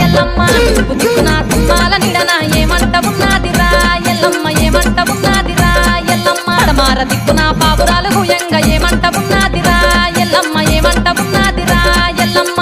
ఎల్లమ్మ దిక్కున తుమ్మాల నిడన ఏమంట ఉన్నదిరా ఎల్లమ్మ ఏమంట ఉన్నదిరా ఎల్లమ్మ మార దిక్కున పావురాలు గుయంగ ఏమంట ఉన్నదిరా ఎల్లమ్మ ఏమంట ఉన్నదిరా ఎల్లమ్మ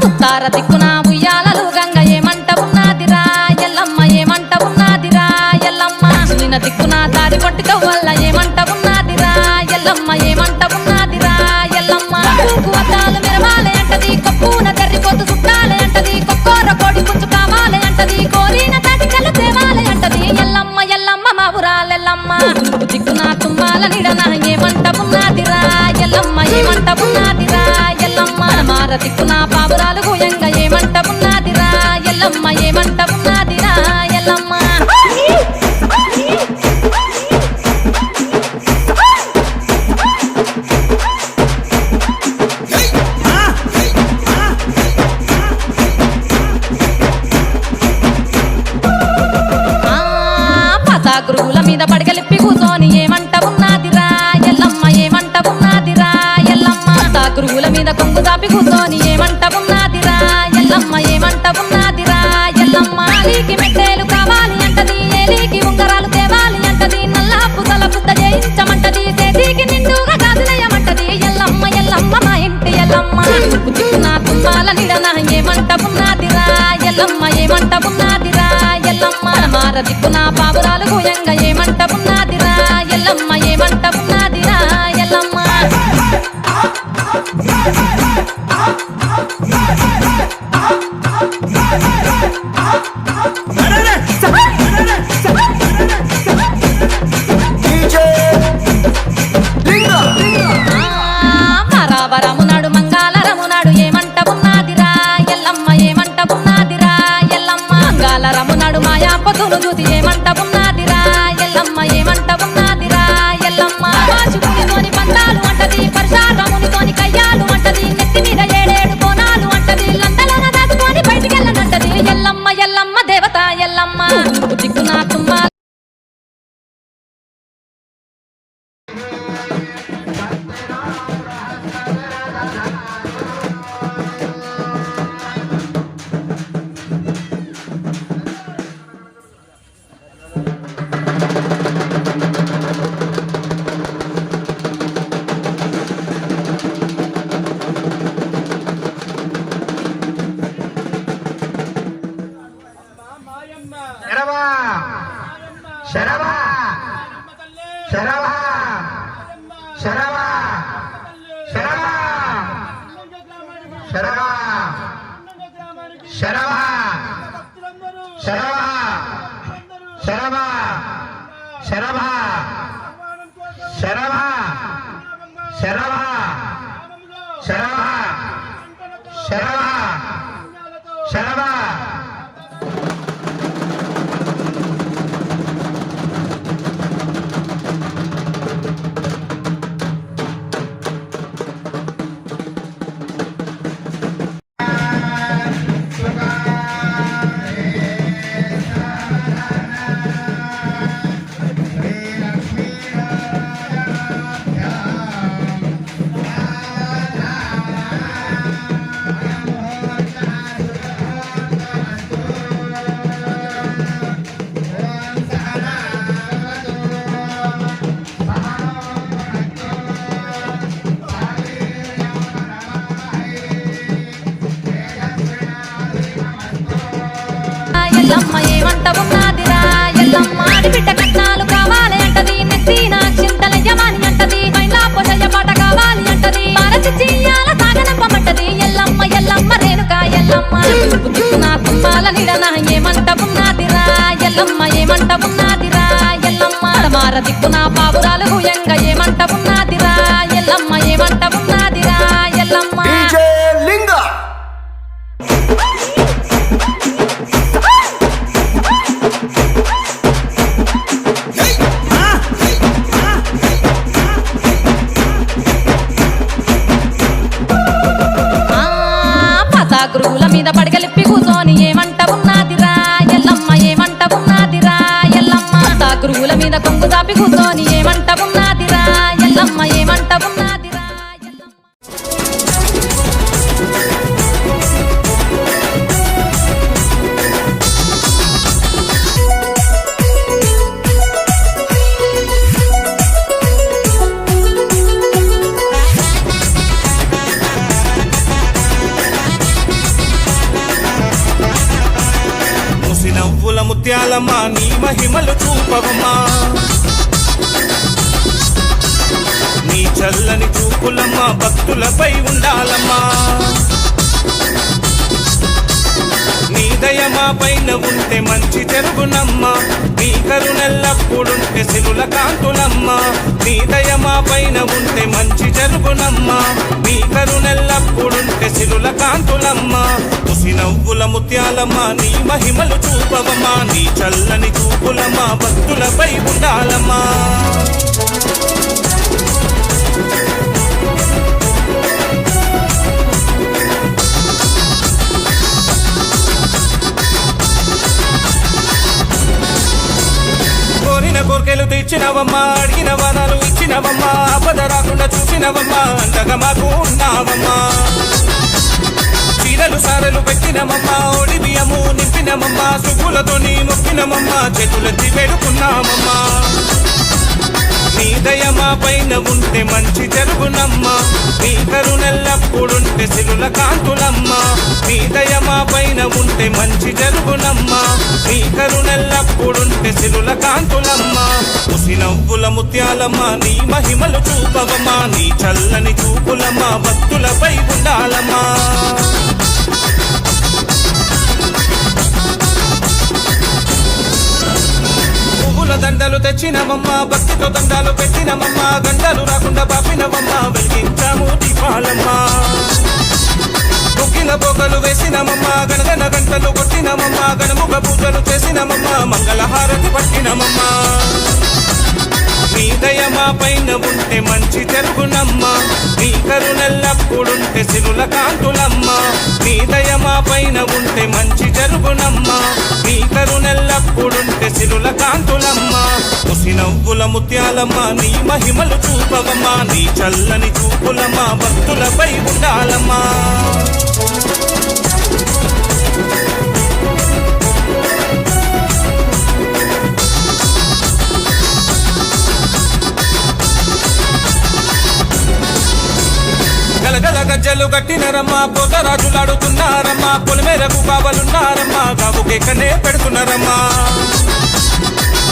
ముత్తార దిక్కున ఉయ్యాలలు గంగ ఏమంట ఉన్నదిరా ఎల్లమ్మ ఏమంట ఉన్నదిరా ఎల్లమ్మ నిన్న దిక్కున తాడి పట్టుక వల్ల ఏమంట ఉన్నదిరా ఎల్లమ్మ ఏమంట ఉన్నదిరా ఎల్లమ్మ అద్దాలు మెరవాలే అంటది కొప్పున తెర్రిపోతు చుట్టాలే అంటది కొక్కోర కోడి పుంజు కావాలే అంటది కోరిన తాటికలు తేవాలే అంటది ఎల్లమ్మ ఎల్లమ్మ మా ఊరాలెల్లమ్మ దిక్కున తుమ్మాల నిడన ఏమంట ఉన్నదిరా ఎల్లమ్మ ఏమంట ఉన్నదిరా ఎల్లమ్మ మార దిక్కున పావురాలు గుయంగ ఏమంట ఉన్నదిరా ఎల్లమ్మ ఏమంట ఉన్నదిరా ఎల్లమ్మ గురువుల మీద పడగలిప్పి కూర్చొని ఏమంట ఉన్నదిరా ఎల్లమ్మ ఏమంట ఉన్నదిరా ఎల్లమ్మ గురువుల మీద కొంగు దాపి కూర్చొని ఏమంట ఉన్నదిరా ఎల్లమ్మ ఏమంట ఉన్నదిరా ఎల్లమ్మ అలీకి మెట్టేలు కావాలి అంటది ఏలికి ఉంగరాలు తేవాలి అంటది నల్ల పుసల పుద్ద చేయించమంటది చేతికి నిండుగా గాజులయ్యమంటది ఎల్లమ్మ ఎల్లమ్మ మా ఇంటి ఎల్లమ్మ దిక్కున తుమ్మాల నిడన ఏమంట ఉన్నదిరా ఎల్లమ్మ ఏమంట ఉన్నదిరా ఎల్లమ్మ మార దిక్కున పావురాలు గుయంగ ఏమంట ఉన్నదిరా ఎల్లమ్మ ఏమంట ఉన్నదిరా ఎల్లమ్మ వరమునాడు మంగాళరమునాడు ఏమంట ఉన్నదిరా ఎల్లమ్మ ఏమంట ఉన్నదిరా ఎల్లమ్మ మంగాళరమునాడు మాయా పొద్దును చూసి ఏమంట ఉన్నదిరా ఎల్లమ్మ ఏమంట ఉన్నదిరా ఎల్లమ్మ వాచుకునితోని పందాలు అంటది పరశారమునితోని కయ్యాలు అంటది నెత్తి మీద ఏడేడు కోనాలు అంటది లందలోన దాచుకొని బయటికెళ్ళనంటది ఎల్లమ్మ ఎల్లమ్మ దేవత ఎల్లమ్మ దిక్కున తుమ్మ ఎల్లమ్మ ఏమంట ఉన్నదిరా ఎల్లమ్మ ఆడిబిడ్డ కట్నాలు కావాలి అంటది నెత్తిన చింతల యమాని అంటది మైలా పొజయ్య పాట కావాలి అంటది పారచియ్యాల సాగనంపమంటది ఎల్లమ్మ ఎల్లమ్మ రేణుక ఎల్లమ్మ దిక్కున తుమ్మాల నిడన ఏమంట ఉన్నదిరా ఎల్లమ్మ ఏమంట ఉన్నదిరా ఎల్లమ్మ మార దిక్కున పావురాలు గుయంగ ఏమంట ఉన్నదిరా ఎల్లమ్మ ఏమంట ఉన్నదిరా ఎల్లమ్మ గురువుల మీద పడగలిప్పి కూసోని ఏమంట ఉన్నదిరా ఎల్లమ్మ ఏమంట ఉన్నదిరా ఎల్లమ్మ గురువుల మీద కొంగు చాపి కూసోని ఏమంట ఉన్నదిరా ఎల్లమ్మ ఏమంట ఉన్నదిరా ఎల్లమ్మ. నవ్వుల ముత్యాలమ్మా నీ మహిమలు చూపవమ్మా నీ చల్లని చూపులమ్మా భక్తులపై ఉండాలమ్మా నీ దయ మా పైన ఉంటే మంచి జరుగునమ్మా నీ కరుణెల్లప్పుడుంటే సిరుల కాంతులమ్మా నీ దయ మా పైన ఉంటే మంచి జరుగునమ్మా నీ కరుణెల్లప్పుడుంటే సిరుల కాంతులమ్మా ముసి నవ్వుల ముత్యాలమ్మా నీ మహిమలు చూపవమ్మా నీ చల్లని చూపులమ్మా భక్తులపై ఉండాలమ్మా కోరికలు తెచ్చినవమ్మా అడిగిన వరాలు ఇచ్చినవమ్మా ఆపద రాకుండా చూసినవమ్మా అంతగా మాకు ఉన్నావమ్మా చీరలు సారలు పెట్టినమమ్మా ఓడి బియ్యము నింపినమమ్మా సుబ్బులతో నీ మొక్కినమమ్మా చేతులెత్తి వేడుకున్నామమ్మా నీ దయ మా పైన ఉంటే మంచి జరుగునమ్మా నీ కరుణెల్లప్పుడుంటే సిరుల కాంతులమ్మా నీ దయ మా పైన ఉంటే మంచి జరుగునమ్మా నీ కరుణెల్లప్పుడుంటే సిరుల కాంతులమ్మా ముసి నవ్వుల ముత్యాలమ్మా నీ మహిమలు చూపవమ్మా నీ చల్లని చూపులమ్మా భక్తులపై ఉండాలమ్మా దండలు తెచ్చినమమ్మా భక్తితో దండాలు పెట్టినమమ్మా గంటలు రాకుండా పాపినమమ్మా వెలిగించాము దీపాలమ్మా ముగ్గిన బొగ్గలు వేసినమమ్మా గణగణ గంటలు కొట్టినమమ్మా గణముఖ పూజలు చేసినమమ్మా మంగళహారతి పట్టినమమ్మా నీ దయ మా పైన ఉంటే మంచి జరుగునమ్మా నీ కరుణెల్లప్పుడుంటే సిరుల కాంతులమ్మా నీ దయ మా పైన ఉంటే మంచి జరుగునమ్మా నీ కరుణెల్లప్పుడుంటే సిరుల కాంతులమ్మా ముసి నవ్వుల ముత్యాలమ్మా నీ మహిమలు చూపవమ్మా నీ చల్లని చూపులమ్మా భక్తులపై ఉండాలమ్మా గలగల గజ్జలు కట్టినరమ్మా పోతరాజులాడుతున్నారమ్మా పొలిమేరకు కావలున్నారమ్మా గాబుకెక్కనే పెడుతున్నారమ్మా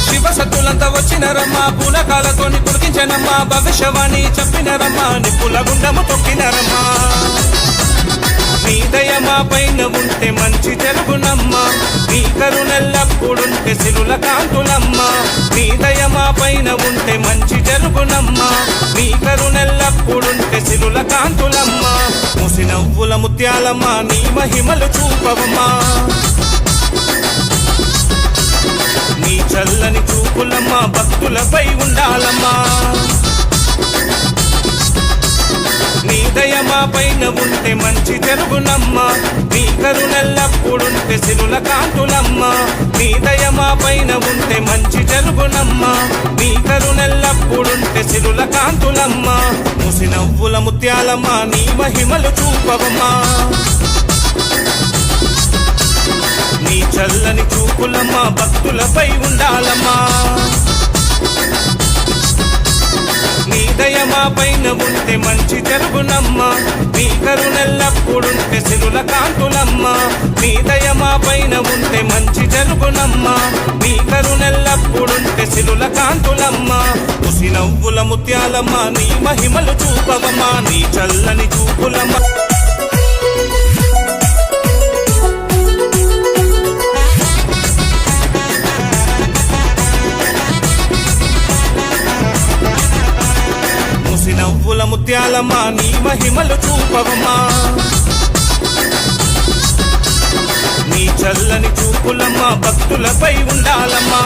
శివసత్తులంతా వచ్చినరమ్మా పూలకాలతోని కుడికించనమ్మా భవిష్యవాణి చెప్పినరమ్మా నిప్పుల గుండము తొక్కినరమ్మా నీ దయ మా పైన ఉంటే మంచి జరుగునమ్మా నీ కరుణెల్లప్పుడుంటే సిరుల కాంతులమ్మా నీ దయ మా పైన ఉంటే మంచి జరుగునమ్మా నీ కరుణెల్లప్పుడుంటే సిరుల కాంతులమ్మా ముసి నవ్వుల ముత్యాలమ్మా నీ మహిమలు చూపవమ్మా నీ చల్లని చూపులమ్మా భక్తులపై ఉండాలమ్మా నీ దయ మా పైన ఉంటే మంచి జరుగునమ్మా నీ కరుణెల్లప్పుడుంటే సిరుల కాంతులమ్మా నీ దయ మా పైన ఉంటే మంచి జరుగునమ్మా నీ కరుణెల్లప్పుడుంటే సిరుల కాంతులమ్మా ముసి నవ్వుల ముత్యాలమ్మా నీ మహిమలు చూపవమ్మా నీ చల్లని చూపులమ్మా భక్తులపై ఉండాలమ్మా నీ దయ మా పైన ఉంటే మంచి జరుగునమ్మా నీ కరుణెల్లప్పుడుంటే సిరుల కాంతులమ్మా నీ దయ మా పైన ఉంటే మంచి జరుగునమ్మా నీ కరుణెల్లప్పుడుంటే సిరుల కాంతులమ్మా ముసి నవ్వుల ముత్యాలమ్మా నీ మహిమలు చూపవమ్మా నీ చల్లని చూపులమ్మా నవ్వుల ముత్యాలమ్మా నీ మహిమలు చూపవమ్మా నీ చల్లని చూపులమ్మా భక్తులపై ఉండాలమ్మా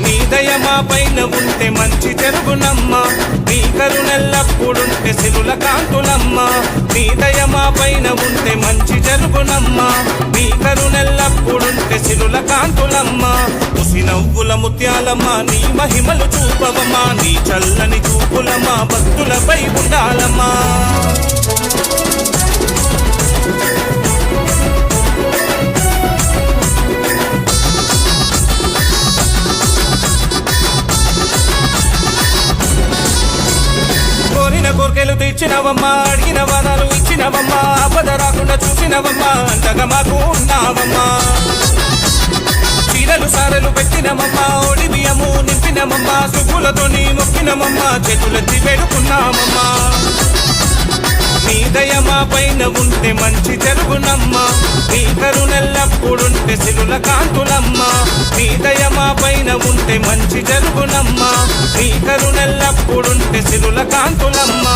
నీ దయ మా పైన ఉంటే మంచి జరుగునమ్మ నీ కరుణెల్లప్పుడుంటే సిరుల కాంతులమ్మ నీ దయ మా పైన ఉంటే మంచి జరుగునమ్మ నీ కరుణెల్లప్పుడుంటే సిరుల కాంతులమ్మ ముసి నవ్వుల ముత్యాలమ్మ నీ మహిమలు చూపవమ్మా నీ చల్లని చూపులమ్మా భక్తులపై ఉండాలమ్మా కోరికలు తెచ్చినవమ్మా అడిగిన వరాలు ఇచ్చినవమ్మా ఆపద రాకుండా చూసినవమ్మా అంతగా మాకు ఉన్నావమ్మా చీరలు సారలు పెట్టినమమ్మా ఒడి బియ్యము నింపినమమ్మా సుబ్బులతో నీ మొక్కినమమ్మా చేతులెత్తి వేడుకున్నామమ్మా నీ దయ మా పైన ఉంటే మంచి జరుగునమ్మా నీ కరుణెల్లప్పుడుంటే సిరుల కాంతులమ్మ నీ దయ మా పైన ఉంటే మంచి జరుగునమ్మా నీ కరుణెల్లప్పుడుంటే సిరుల కాంతులమ్మ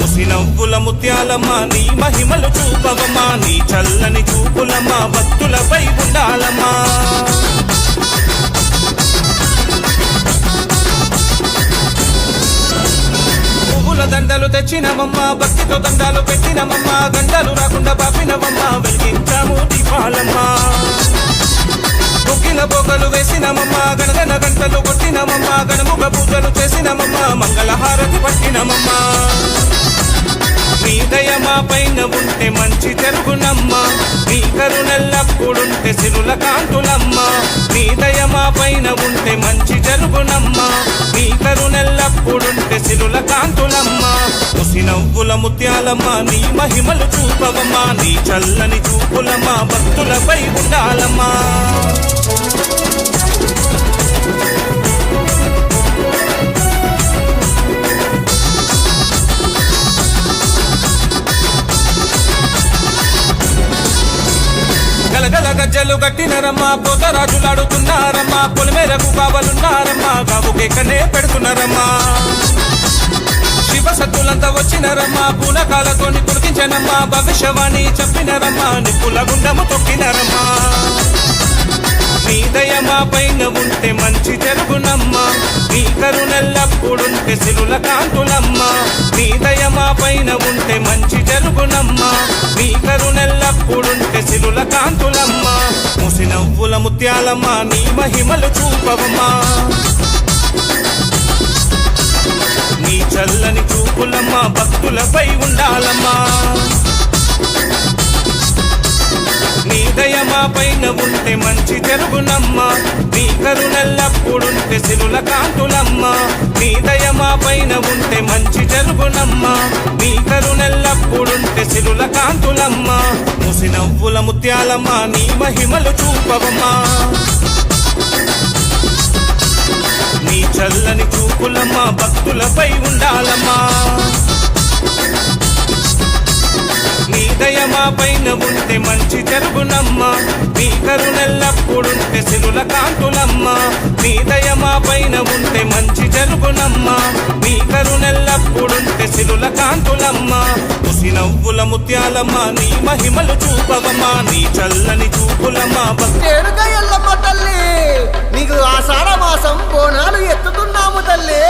ముసి నవ్వుల ముత్యాలమ్మ నీ మహిమలు చూపవమ్మా నీ చల్లని చూపులమ్మా భక్తులపై ఉండాలమ్మా దండలు తెచ్చినమమ్మా భక్తితో దండాలు పెట్టినమమ్మా గంటలు రాకుండా పాపినమమ్మా వెలిగించాము దీపాలమ్మా ముగ్గిన బొగ్గలు వేసినమమ్మా గణగణ గంటలు కొట్టినమమ్మా గణముఖ పూజలు చేసినమమ్మా మంగళహారతి పట్టినమమ్మా నీ దయ మా పైన ఉంటే మంచి జరుగునమ్మా నీ కరుణెల్లప్పుడుంటే సిరుల కాంతులమ్మ నీ దయ మా పైన ఉంటే మంచి జరుగునమ్మా నీ కరుణెల్లప్పుడుంటే సిరుల కాంతులమ్మ ముసి నవ్వుల ముత్యాలమ్మ నీ మహిమలు చూపవమ్మా నీ చల్లని చూపులమ్మా భక్తులపై ఉండాలమ్మా గలగల గజ్జలు గట్టినరమ్మా పోతరాజులాడుతున్నారమ్మా పొలిమేరకు కావలున్నారమ్మా గాబుకెక్కనే పెడుతున్నారమ్మా శివ సత్తులంతా వచ్చినరమ్మా పూలకాలతోని కురికించనమ్మా భవిష్యవాణి చెప్పినరమ్మా నిప్పుల గుండము తొక్కినరమ్మా నీ దయ మా పైన ఉంటే మంచి జరుగునమ్మా నీ కరుణెల్లప్పుడుంటే సిరుల కాంతులమ్మ నీ దయ మా పైన ఉంటే మంచి జరుగునమ్మా నీ కరుణెల్లప్పుడుంటే సిరుల కాంతులమ్మ ముసి నవ్వుల ముత్యాలమ్మ నీ మహిమలు చూపవమ్మా నీ చల్లని చూపులమ్మా భక్తులపై ఉండాలమ్మా నీ దయ మా పైన ఉంటే మంచి జరుగునమ్మా నీ కరుణెల్లప్పుడుంటే సిరుల కాంతులమ్మ నీ దయ మా పైన ఉంటే మంచి జరుగునమ్మా నీ కరుణెల్లప్పుడుంటే సిరుల కాంతులమ్మ ముసి నవ్వుల ముత్యాలమ్మ నీ మహిమలు చూపవమ్మా నీ చల్లని చూపులమ్మా భక్తులపై ఉండాలమ్మా నీ దయ మా పైన ఉంటే మంచి జరుగునమ్మా నీ కరుణెల్లప్పుడుంటే సిరుల కాంతులమ్మ నీ దయ మా పైన ఉంటే మంచి జరుగునమ్మా నీ కరుణెల్లప్పుడుంటే సిరుల కాంతులమ్మ ముసి నవ్వుల ముత్యాలమ్మ నీ మహిమలు చూపవమ్మా నీ చల్లని చూపులమ్మా రేణుక ఎల్లమ్మ తల్లి నీకు ఆషాఢ మాసం బోనాలు ఎత్తుతున్నాము తల్లి